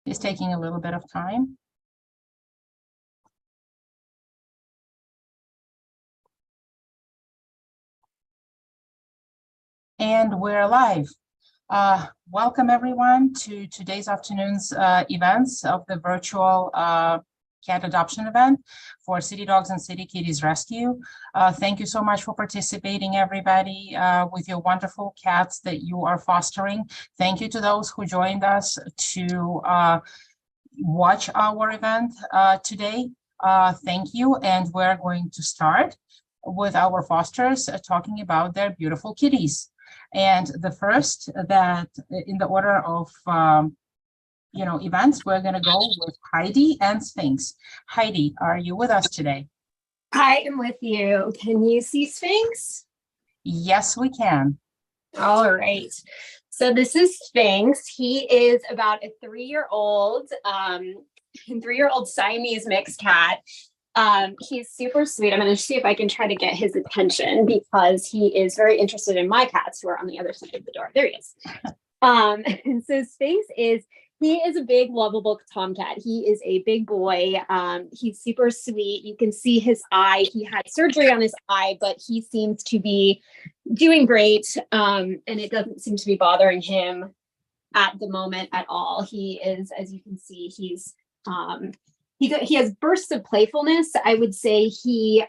It's taking a little bit of time. And we're live. Welcome everyone to today's afternoon's events of the virtual cat adoption event for City Dogs and City Kitties Rescue. Thank you so much for participating, everybody, with your wonderful cats that you are fostering. Thank you to those who joined us to watch our event today. Thank you, and we're going to start with our fosters talking about their beautiful kitties. And the first that in the order of events, we're going to go with Heidi and Sphinx. Heidi, are you with us today? I am with you. Can you see Sphinx? Yes, we can. All right. So this is Sphinx. He is about a 3-year-old Siamese mixed cat. He's super sweet. I'm going to see if I can try to get his attention because he is very interested in my cats who are on the other side of the door. There he is. And so Sphinx he is a big, lovable tomcat. He is a big boy. He's super sweet. You can see his eye. He had surgery on his eye, but he seems to be doing great. And it doesn't seem to be bothering him at the moment at all. He is, as you can see, he has bursts of playfulness. I would say he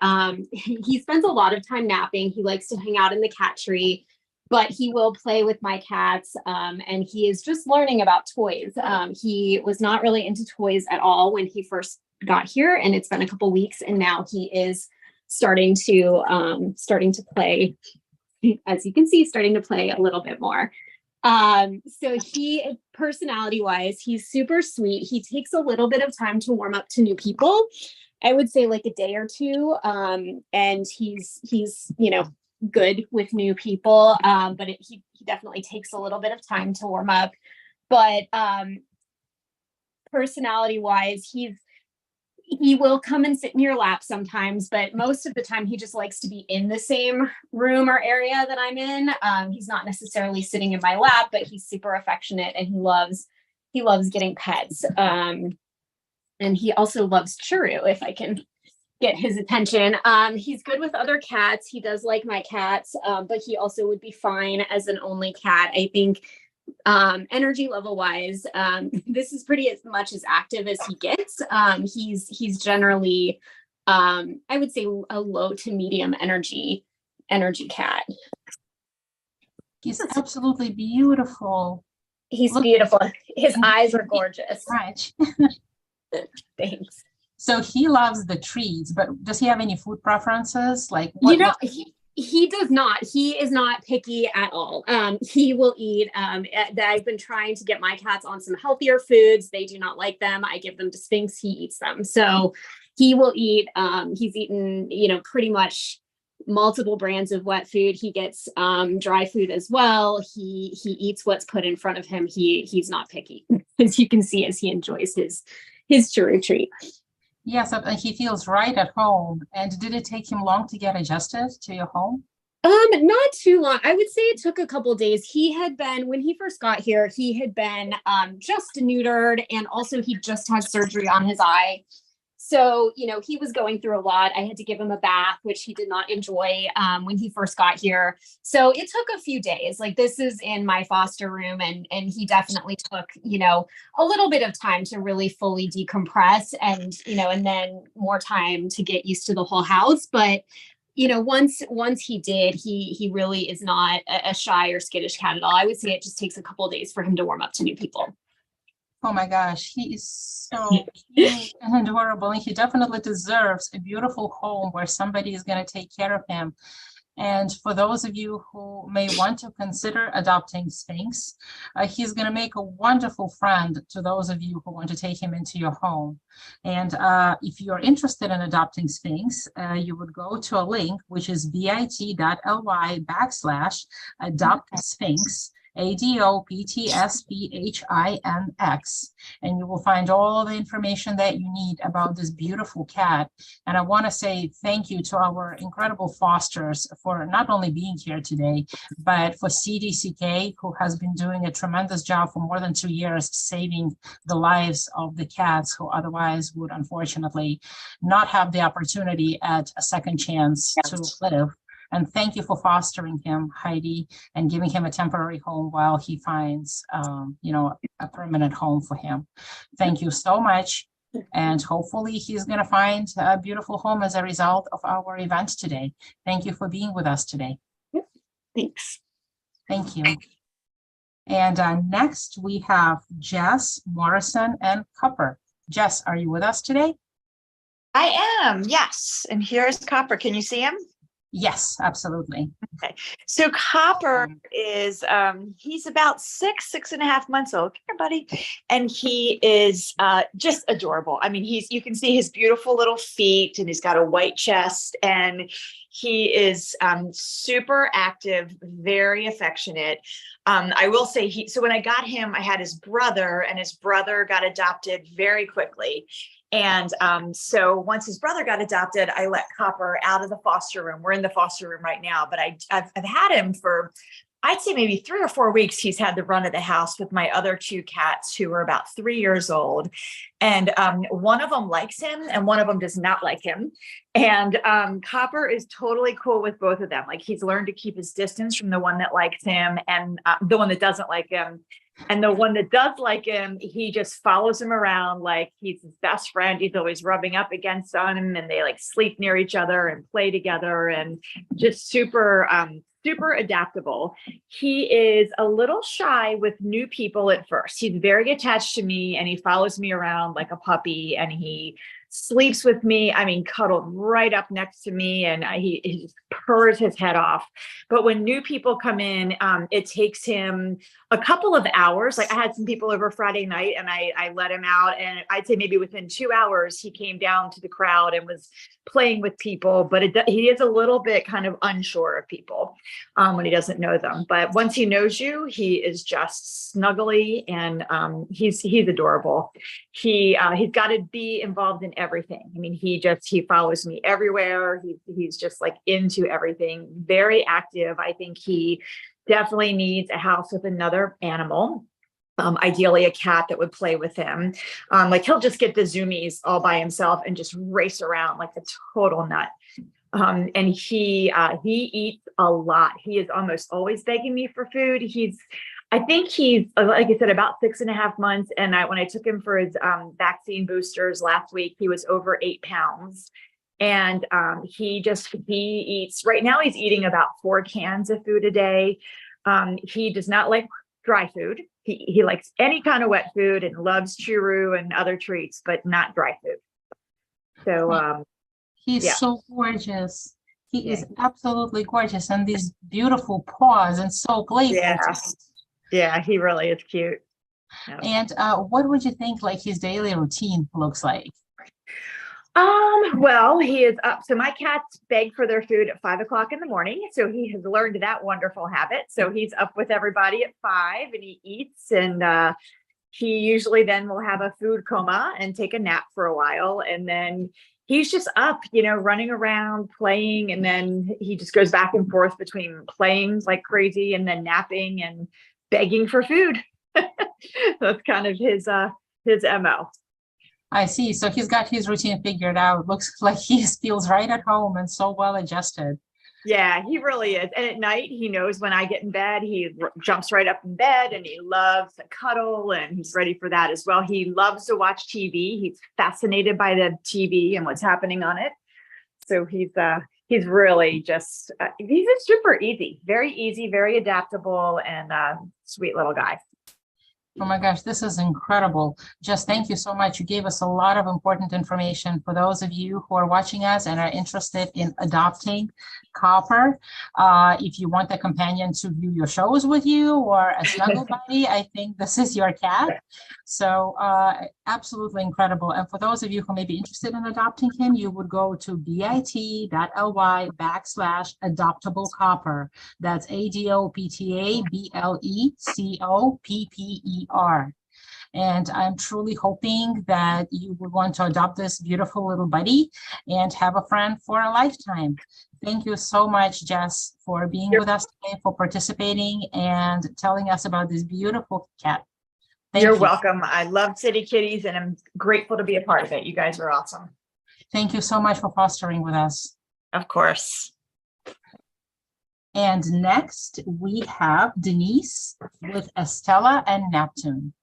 spends a lot of time napping. He likes to hang out in the cat tree, but he will play with my cats. And he is just learning about toys. He was not really into toys at all when he first got here, and it's been a couple weeks, and now he is starting to play. As you can see, starting to play a little bit more. So personality wise, he's super sweet. He takes a little bit of time to warm up to new people. I would say like a day or two. And he's good with new people. But he definitely takes a little bit of time to warm up. But, personality wise, he will come and sit in your lap sometimes, but most of the time he just likes to be in the same room or area that I'm in. He's not necessarily sitting in my lap, but he's super affectionate and he loves getting pets. And he also loves Churu, if I can get his attention. He's good with other cats. He does like my cats, but he also would be fine as an only cat. I think energy level wise, this is pretty as much as active as he gets. He's generally, I would say a low to medium energy cat. He's absolutely beautiful. He's beautiful. His eyes are gorgeous. Right. Thanks. So he loves the trees, but does he have any food preferences? Like He does not. He is not picky at all. He will eat. I've been trying to get my cats on some healthier foods. They do not like them. I give them to Sphinx. He eats them. So he will eat. He's eaten, pretty much multiple brands of wet food. He gets dry food as well. He eats what's put in front of him. He's not picky, as you can see, as he enjoys his Churu treat. Yes, and he feels right at home. And did it take him long to get adjusted to your home? Not too long. I would say it took a couple of days. He had been, when he first got here, he had been just neutered, and also he just had surgery on his eye. So, he was going through a lot. I had to give him a bath, which he did not enjoy when he first got here. So it took a few days. Like, this is in my foster room, and he definitely took, a little bit of time to really fully decompress and, and then more time to get used to the whole house. But, once he did, he really is not a shy or skittish cat at all. I would say it just takes a couple of days for him to warm up to new people. Oh my gosh, he is so cute and adorable, and he definitely deserves a beautiful home where somebody is going to take care of him. And for those of you who may want to consider adopting Sphinx, he's going to make a wonderful friend to those of you who want to take him into your home. And if you're interested in adopting Sphinx, you would go to a link, which is bit.ly/adopt Sphinx. ADOPTSPHINX. And you will find all the information that you need about this beautiful cat. And I want to say thank you to our incredible fosters for not only being here today, but for CDCK, who has been doing a tremendous job for more than 2 years, saving the lives of the cats who otherwise would unfortunately not have the opportunity at a second chance to live. And thank you for fostering him, Heidi, and giving him a temporary home while he finds, a permanent home for him. Thank you so much. And hopefully he's going to find a beautiful home as a result of our event today. Thank you for being with us today. Thanks. Thank you. And next we have Jess, Morrison, and Copper. Jess, are you with us today? I am, yes. And here's Copper. Can you see him? Yes, absolutely. Okay. So Copper is he's about 6.5 months old. Come here, buddy. And he is just adorable. I mean, you can see his beautiful little feet, and he's got a white chest, and he is super active, very affectionate. I will say so when I got him, I had his brother, and his brother got adopted very quickly. And so once his brother got adopted, I let Copper out of the foster room. We're in the foster room right now, but I've had him for, I'd say maybe 3 or 4 weeks. He's had the run of the house with my other 2 cats who are about 3 years old. And one of them likes him and one of them does not like him. And Copper is totally cool with both of them. Like, he's learned to keep his distance from the one that likes him and the one that doesn't like him. And the one that does like him, he just follows him around like he's his best friend. He's always rubbing up against on him, and they like sleep near each other and play together, and just super adaptable. He is a little shy with new people at first. He's very attached to me, and he follows me around like a puppy, and he sleeps with me. I mean, cuddled right up next to me, and he just purrs his head off. But when new people come in, it takes him a couple of hours. Like, I had some people over Friday night, and I let him out, and I'd say maybe within 2 hours, he came down to the crowd and was playing with people. But he is a little bit kind of unsure of people when he doesn't know them. But once he knows you, he is just snuggly, and he's adorable. He's got to be involved in everything. I mean, he follows me everywhere. He's just like into everything, very active. I think he definitely needs a house with another animal. Ideally a cat that would play with him. Like, he'll just get the zoomies all by himself and just race around like a total nut. And he eats a lot. He is almost always begging me for food. I think he's, like I said, about 6.5 months. And when I took him for his vaccine boosters last week, he was over 8 pounds. And he eats, right now he's eating about 4 cans of food a day. He does not like dry food. He likes any kind of wet food and loves churu and other treats, but not dry food. So he's so gorgeous. He is absolutely gorgeous, and these beautiful paws, and so playful. Yeah, he really is cute. Yeah. And what would you think like his daily routine looks like? Well, he is up. So my cats beg for their food at 5 o'clock in the morning. So he has learned that wonderful habit. So he's up with everybody at 5 and he eats, and he usually then will have a food coma and take a nap for a while. And then he's just up, running around, playing. And then he just goes back and forth between playing like crazy and then napping and begging for food. That's kind of his MO. I see. So he's got his routine figured out. Looks like he feels right at home and so well adjusted. Yeah, he really is. And at night, he knows when I get in bed, he jumps right up in bed and he loves to cuddle, and he's ready for that as well. He loves to watch TV. He's fascinated by the TV and what's happening on it. So he's really just, he's super easy, very adaptable, and sweet little guy. Oh my gosh, this is incredible. Just thank you so much. You gave us a lot of important information for those of you who are watching us and are interested in adopting Copper. If you want a companion to view your shows with you or a snuggle buddy, I think this is your cat. So absolutely incredible. And for those of you who may be interested in adopting him, you would go to bit.ly/adoptable copper. That's ADOPTABLECOPPER. And I'm truly hoping that you would want to adopt this beautiful little buddy and have a friend for a lifetime. Thank you so much, Jess, for being with us today, for participating and telling us about this beautiful cat. You're welcome. I love City Kitties and I'm grateful to be a part of it. You guys are awesome. Thank you so much for fostering with us. Of course. And next we have Denise with Estella and Neptune.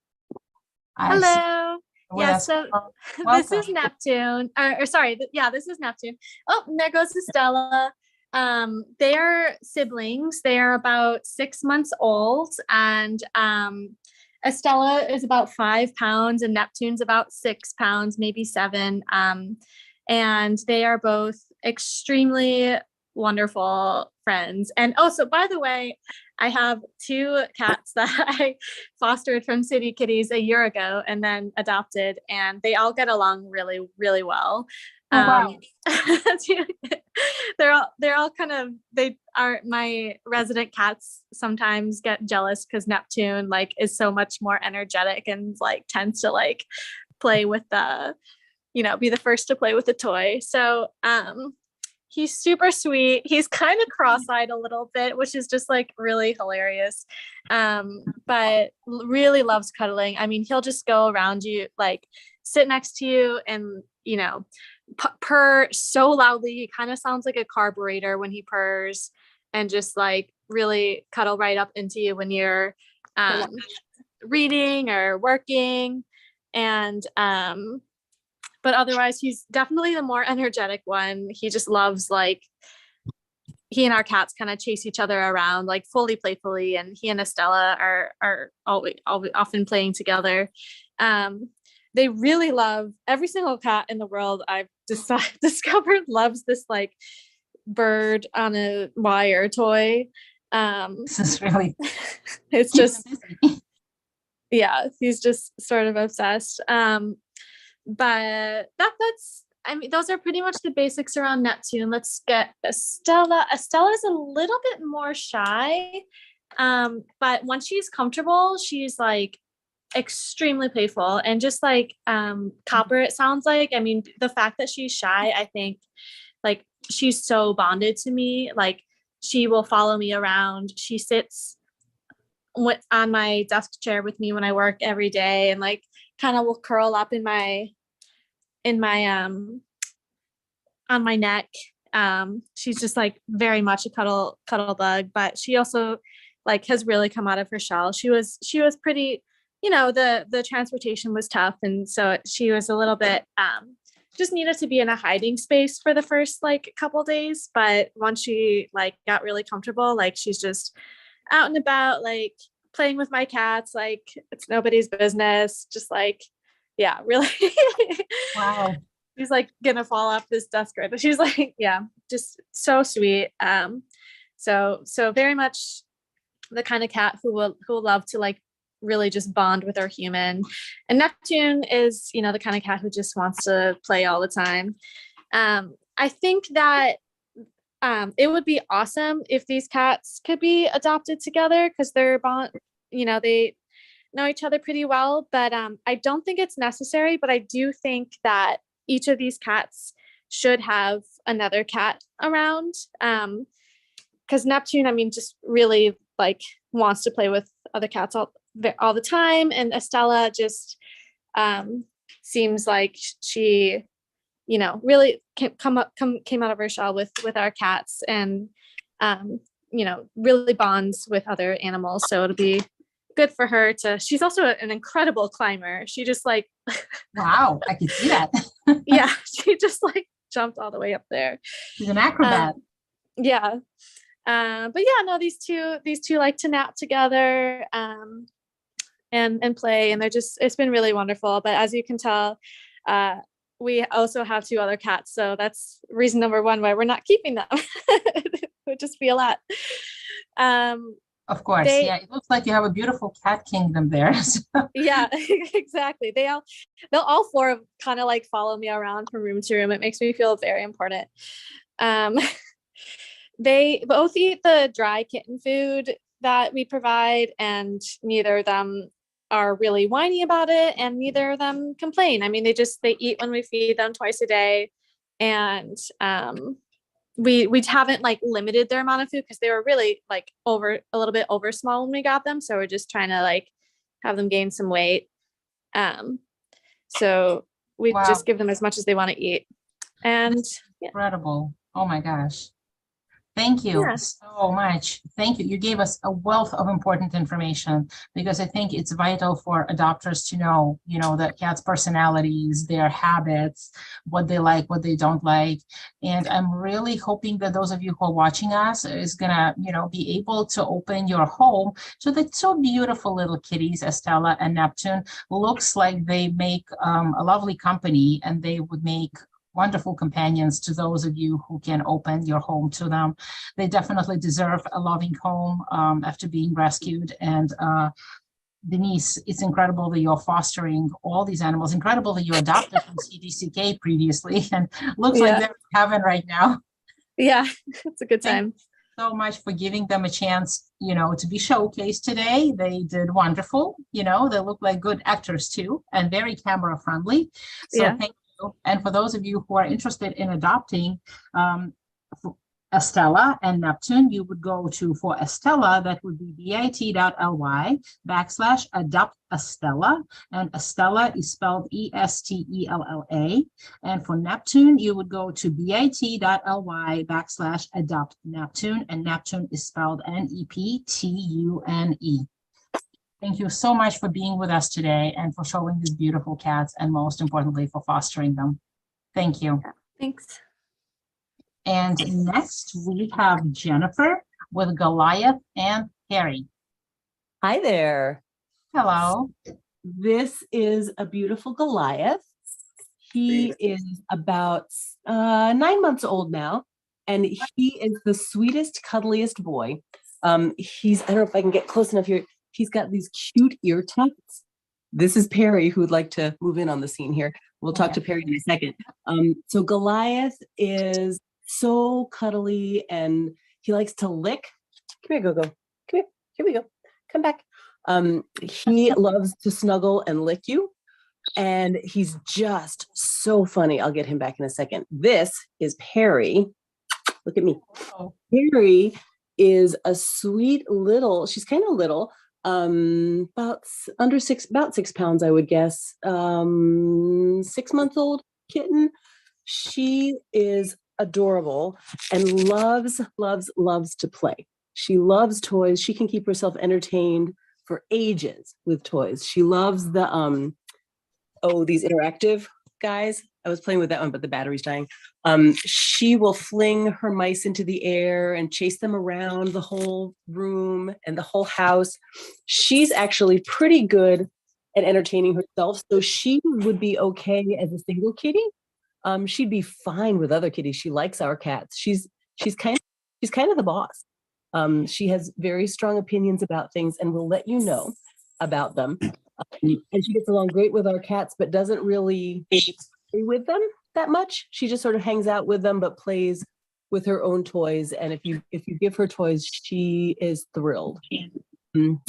Hello. Yeah, so this is Welcome. Neptune. This is Neptune. Oh, and there goes Estella. They are siblings. They are about 6 months old, and Estella is about 5 pounds, and Neptune's about 6 pounds, maybe 7. And they are both extremely wonderful friends. And also, by the way, I have 2 cats that I fostered from City Kitties a year ago and then adopted, and they all get along really, really well. Oh, wow. They're all kind of, they are, my resident cats sometimes get jealous because Neptune like is so much more energetic and like tends to like play with the, be the first to play with the toy. So he's super sweet. He's kind of cross-eyed a little bit, which is just like really hilarious. But really loves cuddling. I mean, he'll just go around you, like sit next to you and, purr so loudly. He kind of sounds like a carburetor when he purrs, and just like really cuddle right up into you when you're reading or working. And but otherwise, he's definitely the more energetic one. He just loves, like, he and our cats kind of chase each other around, like fully playfully. And he and Estella are always often playing together. They really love, every single cat in the world I've discovered loves this like bird on a wire toy. This is really, it's just, yeah, he's just sort of obsessed. But that's, I mean, those are pretty much the basics around Neptune. Let's get Estella. Estella's a little bit more shy. But once she's comfortable, she's like extremely playful, and just like Copper, it sounds like, I mean, the fact that she's shy, I think like she's so bonded to me. Like she will follow me around. She sits on my desk chair with me when I work every day, and like kind of will curl up in my on my neck. She's just like very much a cuddle bug, but she also like has really come out of her shell. She was pretty, the transportation was tough, and so she was a little bit just needed to be in a hiding space for the first like couple days. But once she like got really comfortable, like she's just out and about, like playing with my cats, like it's nobody's business, just like, yeah, really. wow. She's like gonna fall off this desk right, but she's like, yeah, just so sweet. So very much the kind of cat who will love to like really just bond with our human. And Neptune is, the kind of cat who just wants to play all the time. I think that it would be awesome if these cats could be adopted together, because they're bond, they know each other pretty well, but I don't think it's necessary. But I do think that each of these cats should have another cat around, because Neptune, I mean, just really like wants to play with other cats all the time, and Estella just seems like she really came out of her shell with our cats, and really bonds with other animals. So it'll be good for her to, she's also an incredible climber. She just like, wow, I can see that. yeah, she just like jumped all the way up there. She's an acrobat. Yeah. But yeah, no, these two like to nap together. and play, and it's been really wonderful. But as you can tell, we also have 2 other cats, so that's reason number 1 why we're not keeping them. It would just be a lot. Of course, They, yeah, it looks like you have a beautiful cat kingdom there. yeah, exactly. They'll all 4 kind of like follow me around from room to room. It makes me feel very important. Um, they both eat the dry kitten food that we provide, and neither of them are really whiny about it, and neither of them complain. I mean, they eat when we feed them twice a day, and we haven't like limited their amount of food because they were really like a little bit over small when we got them, so we're just trying to like have them gain some weight. So we Wow. just give them as much as they want to eat. And yeah. Incredible. Oh my gosh. Thank you so much. Thank you. You gave us a wealth of important information, because I think it's vital for adopters to know, the cat's personalities, their habits, what they like, what they don't like. And I'm really hoping that those of you who are watching us is gonna, be able to open your home to the 2 beautiful little kitties, Estella and Neptune. Looks like they make a lovely company, and they would make wonderful companions to those of you who can open your home to them. They definitely deserve a loving home after being rescued. And Denise, it's incredible that you're fostering all these animals. Incredible that you adopted from CDCK previously, and looks like they're in heaven right now. Yeah, it's a good time. Thank you so much for giving them a chance, to be showcased today. They did wonderful. They look like good actors too, and very camera friendly. So thank you. And for those of you who are interested in adopting Estella and Neptune, you would go to, for Estella, that would be bit.ly/adopt Estella, and Estella is spelled Estella. And for Neptune, you would go to bit.ly/adopt Neptune, and Neptune is spelled Neptune. Thank you so much for being with us today and for showing these beautiful cats, and most importantly, for fostering them. Thank you. Thanks. And next we have Jennifer with Goliath and Harry. Hi there. Hello. This is a beautiful Goliath. He is about 9 months old now, and he is the sweetest, cuddliest boy. I don't know if I can get close enough here. He's got these cute ear tufts. This is Perry, who would like to move in on the scene here. We'll talk to Perry in a second. So Goliath is so cuddly, and he likes to lick. Come here, Go-Go. Come here. Here we go. Come back. He loves to snuggle and lick you, and he's just so funny. I'll get him back in a second. This is Perry. Look at me. Oh. Perry is a sweet little, she's kind of little, about 6 pounds, I would guess. 6-month-old kitten. She is adorable and loves to play. She loves toys. She can keep herself entertained for ages with toys. She loves the these interactive guys. I was playing with that one, but the battery's dying. She will fling her mice into the air and chase them around the whole room and the whole house. She's actually pretty good at entertaining herself, so she would be okay as a single kitty. She'd be fine with other kitties. She likes our cats. She's kind of the boss. She has very strong opinions about things and will let you know about them. And she gets along great with our cats, but doesn't really play with them that much. She just sort of hangs out with them, but plays with her own toys. And if you give her toys, she is thrilled.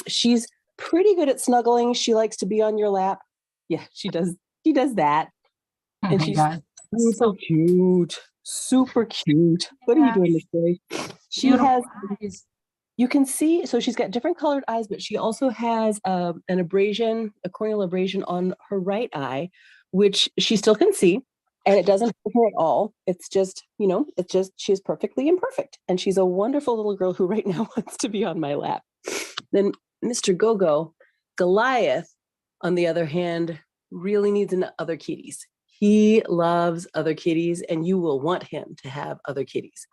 She's pretty good at snuggling. She likes to be on your lap. Yeah, she does that. Oh And my she's God. so cute, super cute. What are you doing this way? She has. You can see, so she's got different colored eyes, but she also has an abrasion, a corneal abrasion on her right eye, which she still can see, and it doesn't hurt her at all. It's just, she's perfectly imperfect. And she's a wonderful little girl who right now wants to be on my lap. Then Mr. Go-Go, Goliath, on the other hand, really needs other kitties. He loves other kitties, and you will want him to have other kitties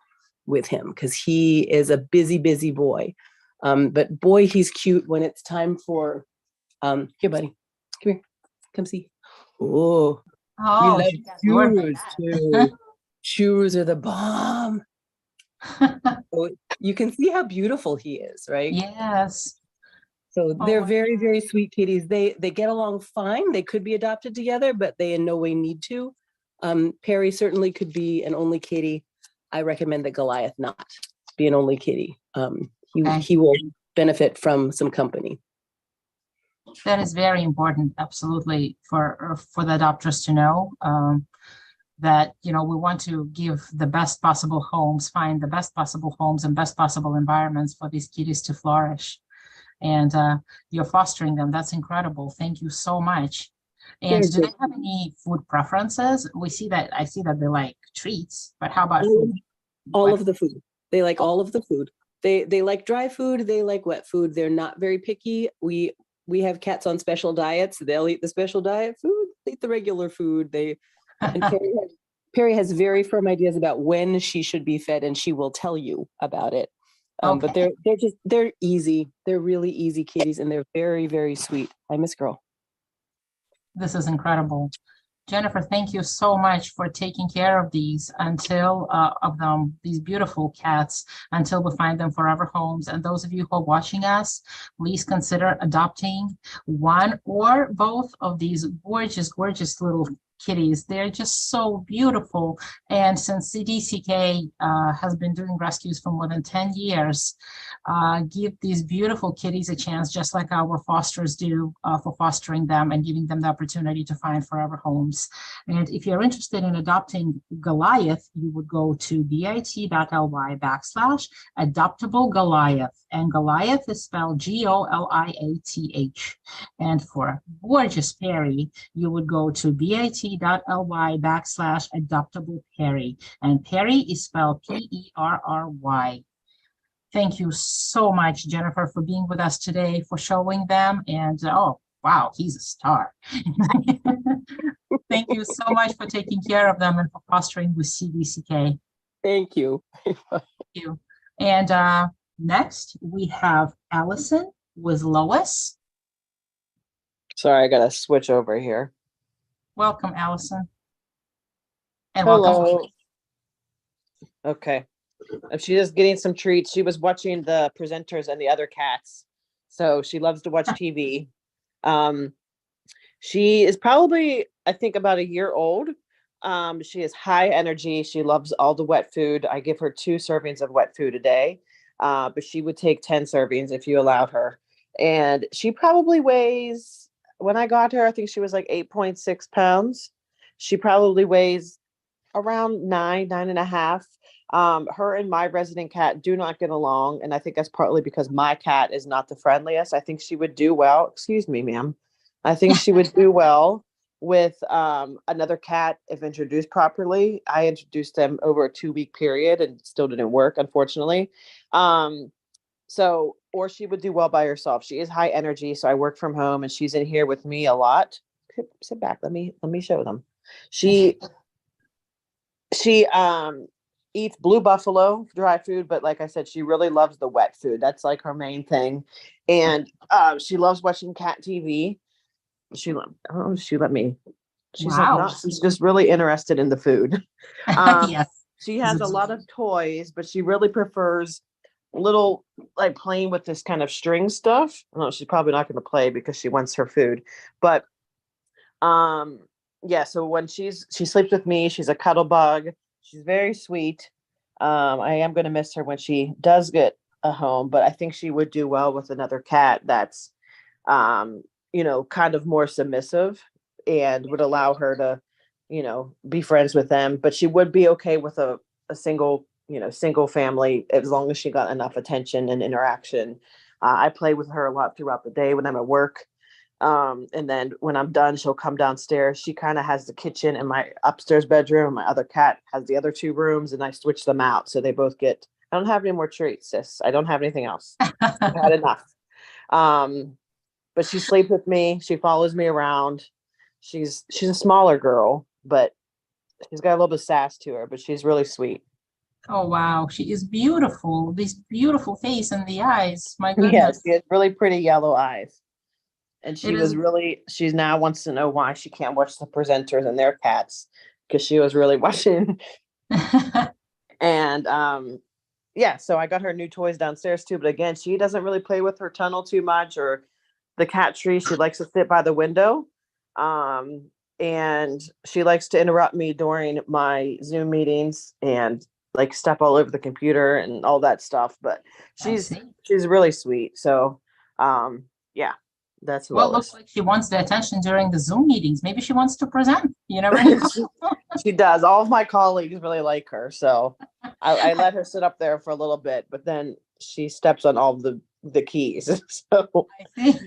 with him because he is a busy boy. But boy, he's cute when it's time for Here, buddy. Come here. Come see. Oh, we Oh, love she got lured by churros that. too. Churros are the bomb. So you can see how beautiful he is, right? Yes. So Oh they're my very, very sweet kitties. They get along fine. They could be adopted together, but they in no way need to. Perry certainly could be an only kitty. I recommend that Goliath not be an only kitty. Okay. He will benefit from some company. That is very important, absolutely, for the adopters to know, that, you know, we want to give the best possible homes, find the best possible homes and best possible environments for these kitties to flourish. And you're fostering them. That's incredible. Thank you so much. And do they have any food preferences? I see that they like treats, but how about food? All of the food. They like all of the food. They like dry food. They like wet food. They're not very picky. We have cats on special diets. They'll eat the special diet food, eat the regular food. And Perry has very firm ideas about when she should be fed, and she will tell you about it. But they're easy. They're really easy kitties, and they're very, very sweet. Hi, Miss Girl. This is incredible. Jennifer, thank you so much for taking care of these these beautiful cats, until we find them forever homes. And those of you who are watching us, please consider adopting one or both of these gorgeous, gorgeous little kitties. They're just so beautiful. And since CDCK has been doing rescues for more than 10 years, give these beautiful kitties a chance, just like our fosters do, for fostering them and giving them the opportunity to find forever homes. And if you're interested in adopting Goliath, you would go to bit.ly/adoptable Goliath. And Goliath is spelled Goliath. And for gorgeous Perry, you would go to bit.ly/adoptable Perry. And Perry is spelled Perry. Thank you so much, Jennifer, for being with us today, for showing them. And oh, wow, he's a star. Thank you so much for taking care of them and for fostering with CDCK. Thank you. Thank you. And next, we have Allison with Lois. Sorry, I gotta switch over here. Welcome, Allison. And Hello. welcome. Okay. She's just getting some treats. She was watching the presenters and the other cats. So she loves to watch TV. She is probably, I think, about a year old. She is high energy. She loves all the wet food. I give her 2 servings of wet food a day, but she would take 10 servings if you allowed her. And she probably weighs, when I got her, I think she was like 8.6 pounds. She probably weighs around 9.5. Her and my resident cat do not get along. And I think that's partly because my cat is not the friendliest. I think she would do well. Excuse me, ma'am. I think she would do well with another cat if introduced properly. I introduced them over a 2-week period and still didn't work, unfortunately. Or she would do well by herself. She is high energy, so I work from home and she's in here with me a lot. Sit back. Let me show them. She eats Blue Buffalo dry food, but like I said, she really loves the wet food. That's like her main thing. And she loves watching cat TV. She's Wow. she's just really interested in the food. Yes. She has a lot of toys, but she really prefers little, like, playing with this kind of string stuff. No, she's probably not going to play because she wants her food. But yeah, so when she sleeps with me, she's a cuddle bug. She's very sweet. I am going to miss her when she does get a home, but I think she would do well with another cat that's kind of more submissive and would allow her to, be friends with them. But she would be okay with a single family as long as she got enough attention and interaction. I play with her a lot throughout the day when I'm at work. And then when I'm done, she'll come downstairs. She kind of has the kitchen in my upstairs bedroom, and my other cat has the other 2 rooms, and I switch them out. So they both get, I don't have any more treats, sis. I don't have anything else. I've had enough. But she sleeps with me. She follows me around. She's a smaller girl, but she's got a little bit of sass to her, but she's really sweet. Oh, wow. She is beautiful. This beautiful face and the eyes. My goodness. Yes, she has really pretty yellow eyes. And It she is- she now wants to know why she can't watch the presenters and their cats, because she was really watching. And yeah, so I got her new toys downstairs too. But again, she doesn't really play with her tunnel too much or the cat tree. She likes to sit by the window. And she likes to interrupt me during my Zoom meetings and like step all over the computer and all that stuff. But I she's see. really sweet. So yeah, that's Well, looks Lois. like she wants the attention during the Zoom meetings. Maybe she wants to present. You never know. She does. All of my colleagues really like her. So I let her sit up there for a little bit, but then she steps on all the keys. So I see.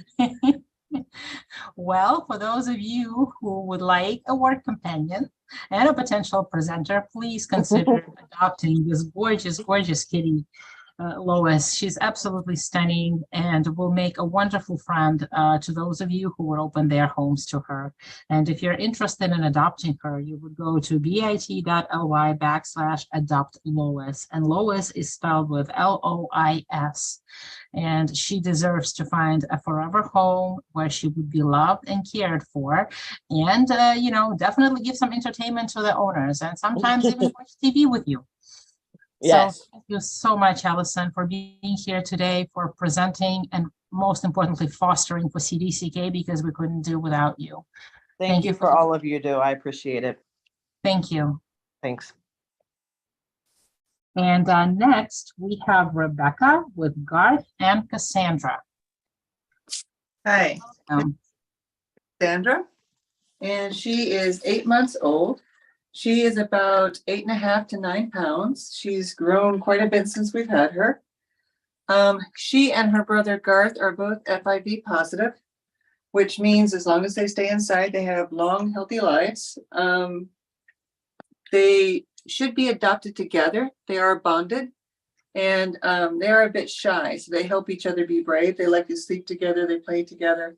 Well, for those of you who would like a work companion and a potential presenter, please consider adopting this gorgeous, gorgeous kitty, Lois. She's absolutely stunning and will make a wonderful friend to those of you who would open their homes to her. And if you're interested in adopting her, you would go to bit.ly/adopt Lois. And Lois is spelled with Lois. And she deserves to find a forever home where she would be loved and cared for, and definitely give some entertainment to the owners, and sometimes even watch TV with you. yes. So thank you so much, Allison, for being here today, for presenting, and most importantly, fostering for CDCK, because we couldn't do without you. Thank you for all of you do. I appreciate it. Thank you. Thanks. And next, we have Rebecca with Garth and Cassandra. Hi, Um, Sandra, and she is 8 months old. She is about 8.5 to 9 pounds. She's grown quite a bit since we've had her. She and her brother Garth are both FIV positive, which means as long as they stay inside, they have long, healthy lives. They should be adopted together. They are bonded, and they are a bit shy, so they help each other be brave. They like to sleep together. They play together.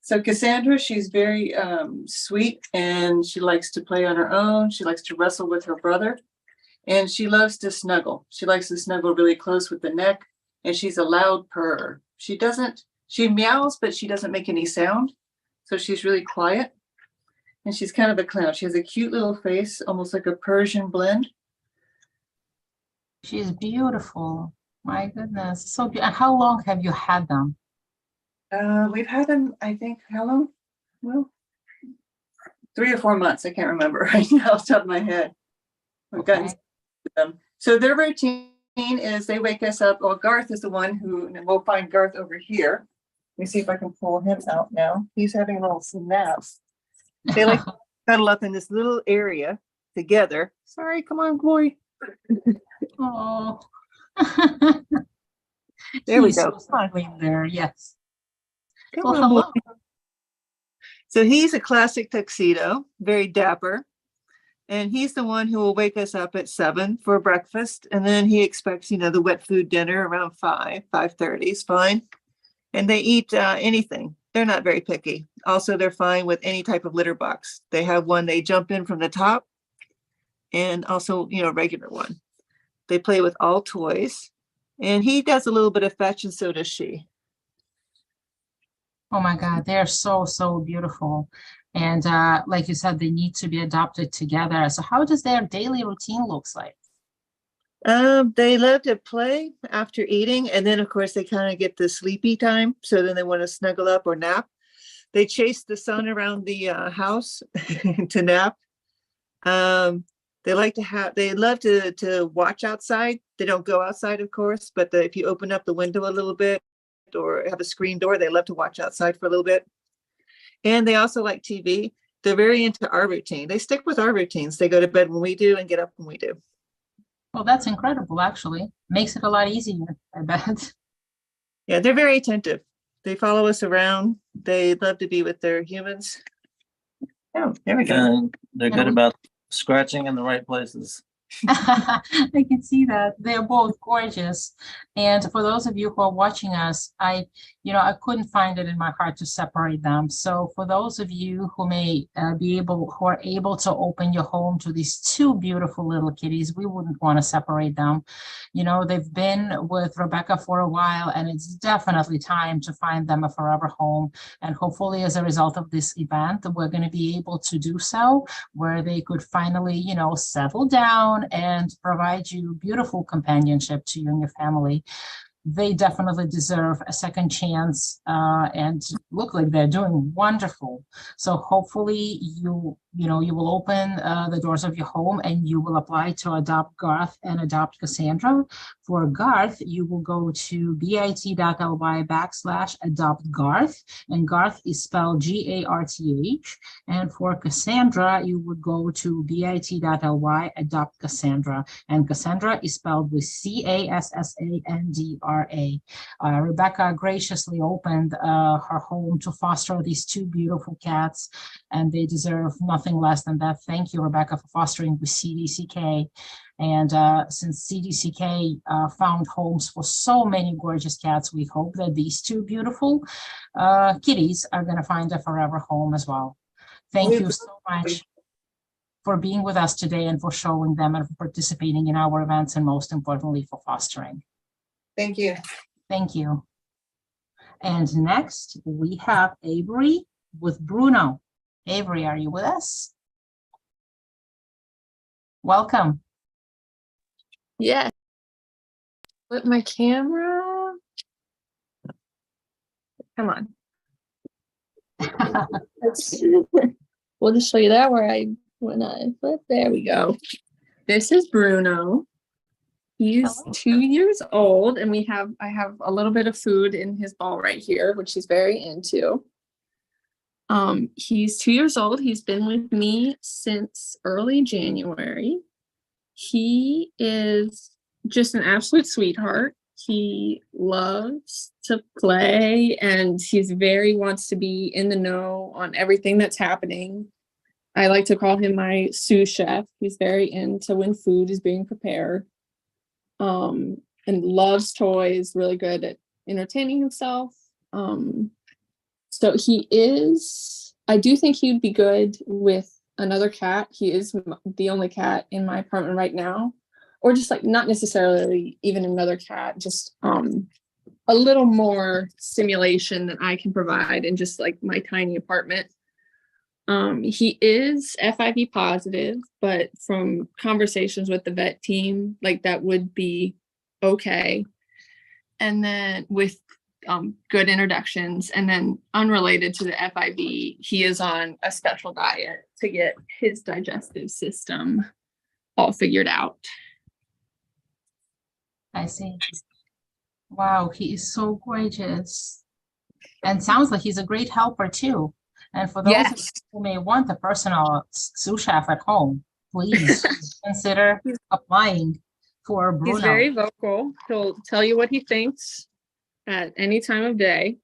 So Cassandra, she's very sweet, and she likes to play on her own. She likes to wrestle with her brother, and she loves to snuggle. She likes to snuggle really close with the neck, and she's a loud purr. She meows, but she doesn't make any sound. So she's really quiet, and she's kind of a clown. She has a cute little face, almost like a Persian blend. she's beautiful. My goodness, so beautiful. And how long have you had them? We've had them, I think, how long? Well, 3 or 4 months. I can't remember right now off the top of my head. We've gotten Okay. them. So their routine is they wake us up. Well, Garth is the one who, and we'll find Garth over here. Let me see if I can pull him out now. He's having a little snaps. They like to cuddle up in this little area together. Sorry, come on, boy. Oh. There we He's go. so snuggly there. Yes. Come Well, on, boy. hello. So he's a classic tuxedo, very dapper. And he's the one who will wake us up at 7 for breakfast. And then he expects, the wet food dinner around 5:30 is fine. And they eat anything. They're not very picky. Also, they're fine with any type of litter box. They have one they jump in from the top, and also, regular one. They play with all toys. And he does a little bit of fetch, and so does she. Oh my God, they're so, so beautiful. And like you said, they need to be adopted together. So how does their daily routine looks like? They love to play after eating, and then of course they kind of get the sleepy time. So then they want to snuggle up or nap. They chase the sun around the house to nap. They love to watch outside. They don't go outside, of course, but if you open up the window a little bit or have a screen door, they love to watch outside for a little bit. And they also like TV. They're very into our routine. They stick with our routines. They go to bed when we do and get up when we do. Well, that's incredible, actually. Makes it a lot easier, I bet. Yeah, they're very attentive. They follow us around. They love to be with their humans. Oh, there we go. And they're good And we- about scratching in the right places. I can see that. They're both gorgeous. And for those of you who are watching us, I couldn't find it in my heart to separate them. So for those of you who may who are able to open your home to these two beautiful little kitties, we wouldn't want to separate them. They've been with Rebecca for a while, and it's definitely time to find them a forever home. And hopefully, as a result of this event, we're going to be able to do so, where they could finally, settle down and provide you beautiful companionship to you and your family. They definitely deserve a second chance and look like they're doing wonderful. So hopefully you will open the doors of your home and you will apply to adopt Garth and adopt Cassandra. For Garth, you will go to bit.ly/adopt Garth, and Garth is spelled Garth. And for Cassandra, you would go to bit.ly adopt Cassandra, and Cassandra is spelled with Cassandra. Rebecca graciously opened her home to foster these two beautiful cats, and they deserve nothing less than that. Thank you, Rebecca, for fostering with CDCK. And since CDCK found homes for so many gorgeous cats, we hope that these two beautiful kitties are going to find a forever home as well. Thank you so much for being with us today and for showing them and for participating in our events, and most importantly, for fostering. Thank you. Thank you. And next we have Avery with Bruno. Avery, are you with us? Welcome. Yeah. With my camera. Come on. We'll just show you that when I flip. There we go. This is Bruno. He's 2 years old, and I have a little bit of food in his bowl right here, which he's very into. He's 2 years old. He's been with me since early January. He is just an absolute sweetheart. He loves to play, and wants to be in the know on everything that's happening. I like to call him my sous chef. He's very into when food is being prepared. And loves toys, really good at entertaining himself. So I do think he'd be good with another cat. He is the only cat in my apartment right now, or just like not necessarily even another cat, just a little more stimulation than I can provide in just like my tiny apartment. He is FIV positive, but from conversations with the vet team, like that would be okay. And then with good introductions, and then unrelated to the FIV, he is on a special diet to get his digestive system all figured out. I see. Wow, he is so gorgeous. And sounds like he's a great helper too. And for those of you who may want a personal sous chef at home, please consider applying for Bruno. He's very vocal. He'll tell you what he thinks at any time of day.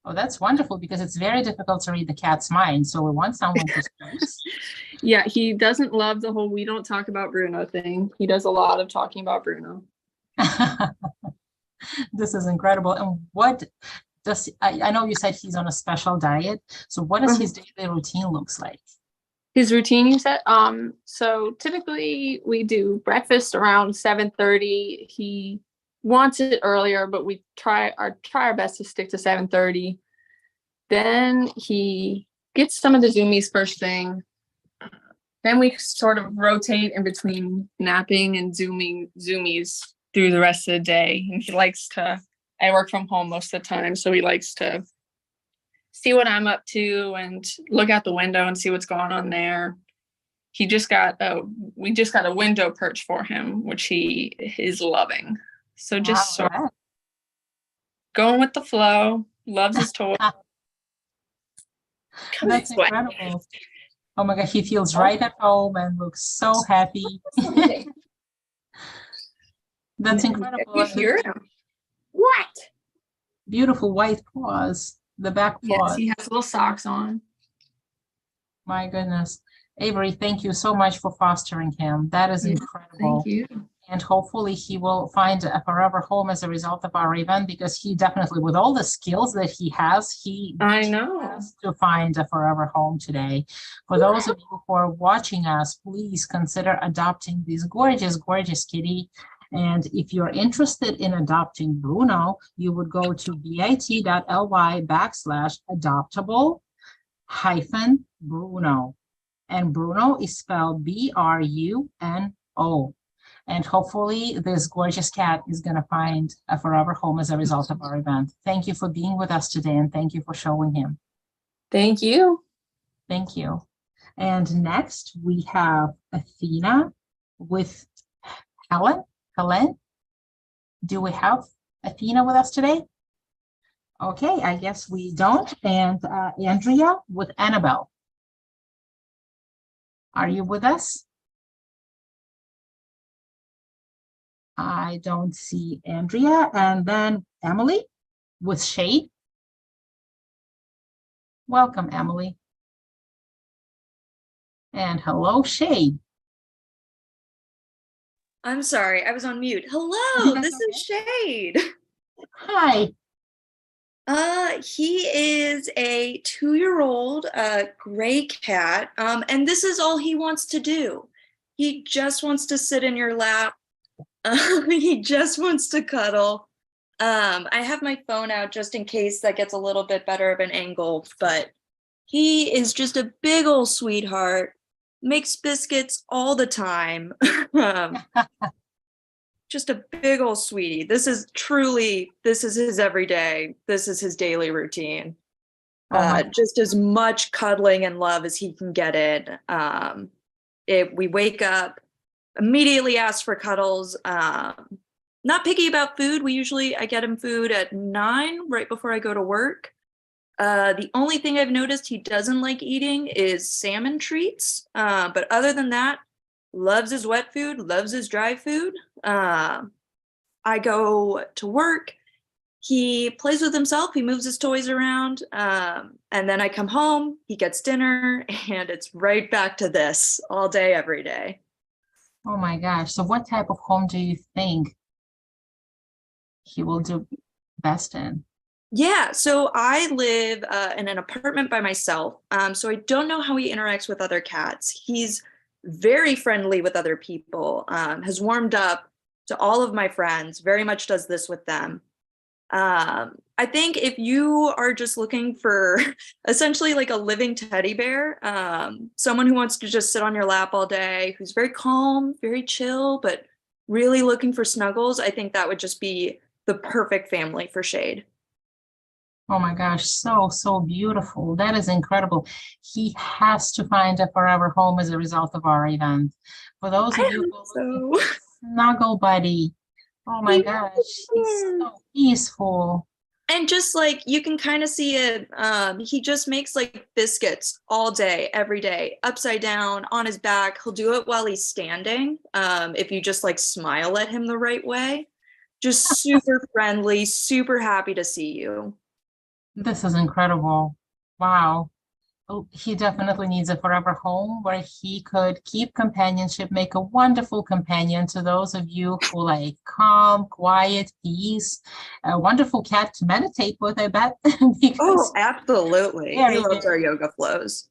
Oh, that's wonderful, because it's very difficult to read the cat's mind. So we want someone who's close. Yeah, he doesn't love the whole "we don't talk about Bruno" thing. He does a lot of talking about Bruno. This is incredible. And what does, I know you said he's on a special diet. So what does his daily routine looks like? His routine, you said? So typically we do breakfast around 7:30. He wants it earlier, but we try our best to stick to 7:30. Then he gets some of the zoomies first thing. Then we sort of rotate in between napping and zoomies through the rest of the day. And he likes to, I work from home most of the time, so he likes to see what I'm up to and look out the window and see what's going on there. We just got a window perch for him, which he is loving. So just sort of going with the flow, loves his toy. That's incredible. Oh my God, he feels right at home and looks so happy. That's incredible. You hear him. What? Beautiful white paws, the back paws. Yes, he has little socks on. My goodness. Avery, thank you so much for fostering him. That is Yeah, incredible. Thank you. And hopefully he will find a forever home as a result of our event, because he definitely, with all the skills that he has, he I know. has to find a forever home today. For those of you who are watching us, please consider adopting this gorgeous, gorgeous kitty. And if you're interested in adopting Bruno, you would go to bit.ly/adoptable-Bruno. And Bruno is spelled Bruno. And hopefully this gorgeous cat is going to find a forever home as a result of our event. Thank you for being with us today, and thank you for showing him. Thank you. Thank you. And next we have Athena with Helen. Helen, do we have Athena with us today? Okay, I guess we don't. And Andrea with Annabelle. Are you with us? I don't see Andrea. And then Emily with Shade. Welcome, Emily. And hello, Shade. I'm sorry, I was on mute. Hello, this is Shade. Hi. He is a 2-year-old gray cat, and this is all he wants to do. He just wants to sit in your lap. He just wants to cuddle. I have my phone out just in case that gets a little bit better of an angle, but he is just a big old sweetheart, makes biscuits all the time. Just a big old sweetie. This is his everyday. This is his daily routine. Just as much cuddling and love as he can get in. We wake up, immediately ask for cuddles. Not picky about food. I get him food at 9, right before I go to work. The only thing I've noticed he doesn't like eating is salmon treats. But other than that, loves his wet food, loves his dry food. I go to work. He plays with himself. He moves his toys around. And then I come home, he gets dinner, and it's right back to this all day, every day. Oh my gosh. So what type of home do you think he will do best in? Yeah, so I live in an apartment by myself. So I don't know how he interacts with other cats. He's very friendly with other people, has warmed up to all of my friends, very much does this with them. I think if you are just looking for essentially like a living teddy bear, someone who wants to just sit on your lap all day, who's very calm, very chill, but really looking for snuggles, I think that would just be the perfect family for Shade. Oh my gosh, so beautiful. That is incredible. He has to find a forever home as a result of our event. For those of you who are looking for a snuggle buddy, oh my gosh, he's so peaceful. And just like you can kind of see it, he just makes like biscuits all day, every day, upside down, on his back. He'll do it while he's standing. If you just like smile at him the right way. Just super friendly, super happy to see you. This is incredible. Wow. Oh, he definitely needs a forever home where he could keep companionship, make a wonderful companion to those of you who like calm, quiet, peace, a wonderful cat to meditate with, I bet. Oh, absolutely. He loves our yoga flows.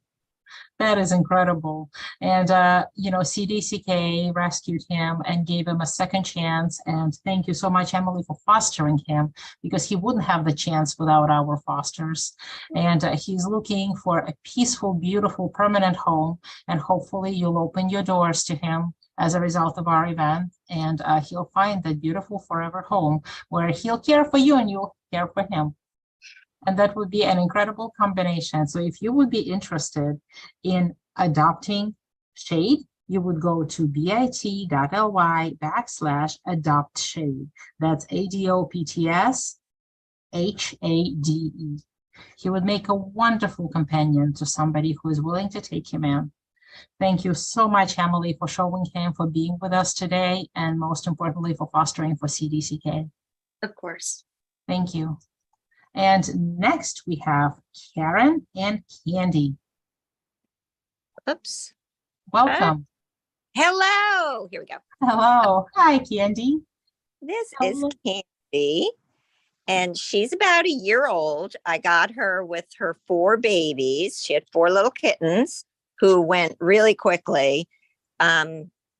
That is incredible. And, CDCK rescued him and gave him a second chance. And thank you so much, Emily, for fostering him, because he wouldn't have the chance without our fosters. And he's looking for a peaceful, beautiful, permanent home. And hopefully you'll open your doors to him as a result of our event. And he'll find that beautiful forever home where he'll care for you and you'll care for him. And that would be an incredible combination. So if you would be interested in adopting Shade, you would go to bit.ly/adoptshade. That's ADOPTSHADE. He would make a wonderful companion to somebody who is willing to take him in. Thank you so much, Emily, for showing him, for being with us today, and most importantly, for fostering for CDCK. Of course. Thank you. And next we have Karen and Candy. Oops. Welcome. Hello. Here we go. Hello. Hi, Candy. This Hello. is Candy, and she's about a year old. I got her with her 4 babies. She had 4 little kittens who went really quickly.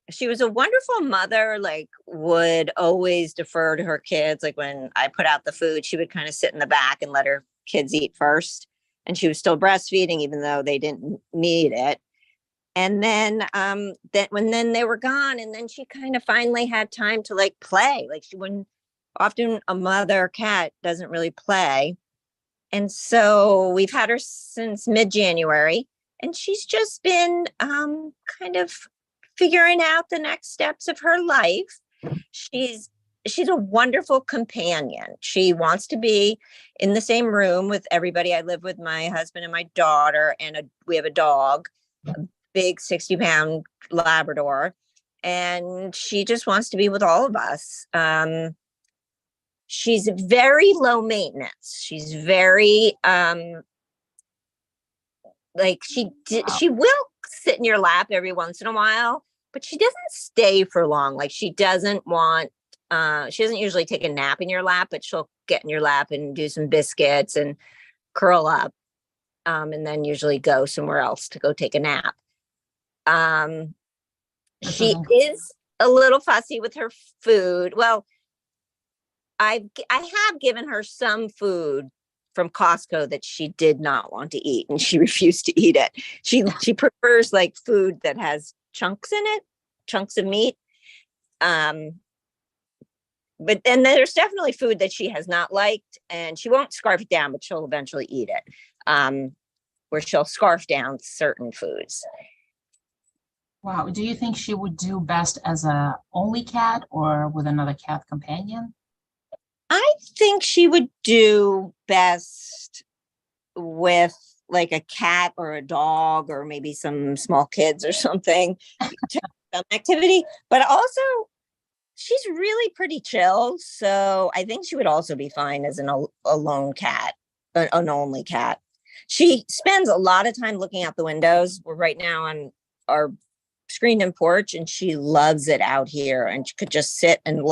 She was a wonderful mother, like would always defer to her kids. Like when I put out the food, she would kind of sit in the back and let her kids eat first. And she was still breastfeeding, even though they didn't need it. And then then they were gone, and then she kind of finally had time to like play. Like she wouldn't often a mother cat doesn't really play. And so we've had her since mid-January, and she's just been kind of figuring out the next steps of her life. She's a wonderful companion. She wants to be in the same room with everybody. I live with my husband and my daughter, and we have a dog, big 60-pound Labrador, and she just wants to be with all of us. She's very low maintenance. She's very she will sit in your lap every once in a while, but she doesn't stay for long. Like she doesn't usually take a nap in your lap, but she'll get in your lap and do some biscuits and curl up, and then usually go somewhere else to go take a nap. She is a little fussy with her food. Well, I have given her some food from Costco that she did not want to eat, and she refused to eat it. She prefers like food that has chunks in it, chunks of meat. But then there's definitely food that she has not liked, and she won't scarf it down, but she'll eventually eat it. Where she'll scarf down certain foods. Wow. Do you think she would do best as a only cat or with another cat companion? I think she would do best with like a cat or a dog, or maybe some small kids or something, some activity. But also, she's really pretty chill. So I think she would also be fine as an alone cat, an only cat. She spends a lot of time looking out the windows. We're right now on our screened-in porch, and she loves it out here, and she could just sit and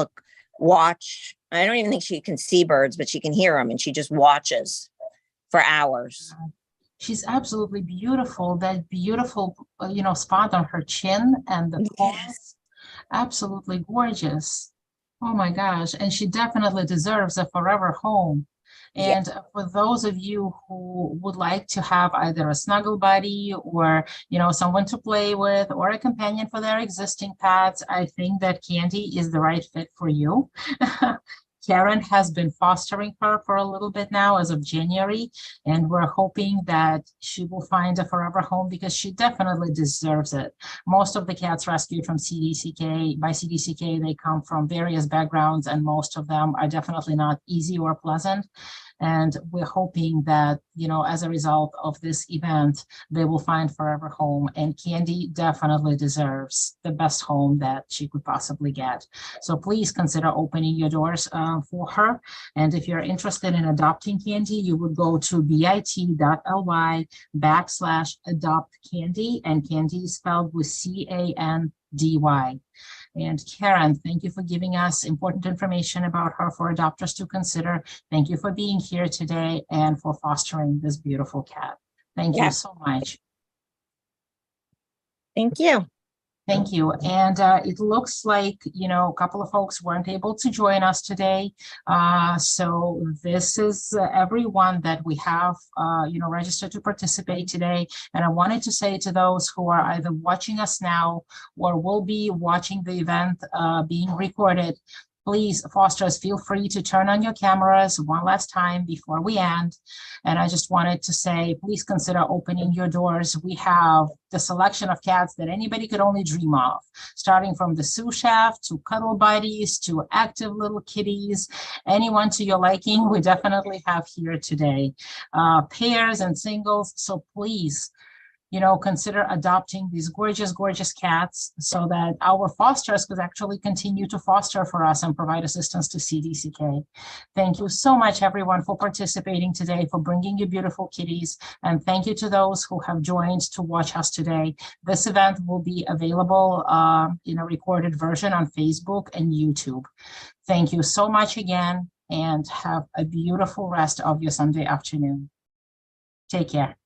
watch. I don't even think she can see birds, but she can hear them, and she just watches for hours. She's absolutely beautiful. That beautiful, spot on her chin and the paws. Absolutely gorgeous. Oh my gosh. And she definitely deserves a forever home. And for those of you who would like to have either a snuggle buddy or, someone to play with or a companion for their existing pets, I think that Candy is the right fit for you. Karen has been fostering her for a little bit now as of January, and we're hoping that she will find a forever home because she definitely deserves it. Most of the cats rescued from by CDCK, they come from various backgrounds, and most of them are definitely not easy or pleasant. And we're hoping that, as a result of this event, they will find forever home. And Candy definitely deserves the best home that she could possibly get. So please consider opening your doors for her. And if you're interested in adopting Candy, you would go to bit.ly/adopt Candy, and Candy is spelled with CANDY. And Karen, thank you for giving us important information about her for adopters to consider. Thank you for being here today and for fostering this beautiful cat. Thank you so much. Thank you. Thank you. And it looks like, a couple of folks weren't able to join us today. So this is everyone that we have, registered to participate today. And I wanted to say to those who are either watching us now or will be watching the event being recorded, please, fosters, feel free to turn on your cameras one last time before we end. And I just wanted to say, please consider opening your doors. We have the selection of cats that anybody could only dream of, starting from the sous chef to cuddle buddies to active little kitties, anyone to your liking, we definitely have here today. Pairs and singles. So please, consider adopting these gorgeous, gorgeous cats so that our fosters could actually continue to foster for us and provide assistance to CDCK. Thank you so much, everyone, for participating today, for bringing your beautiful kitties. And thank you to those who have joined to watch us today. This event will be available in a recorded version on Facebook and YouTube. Thank you so much again, and have a beautiful rest of your Sunday afternoon. Take care.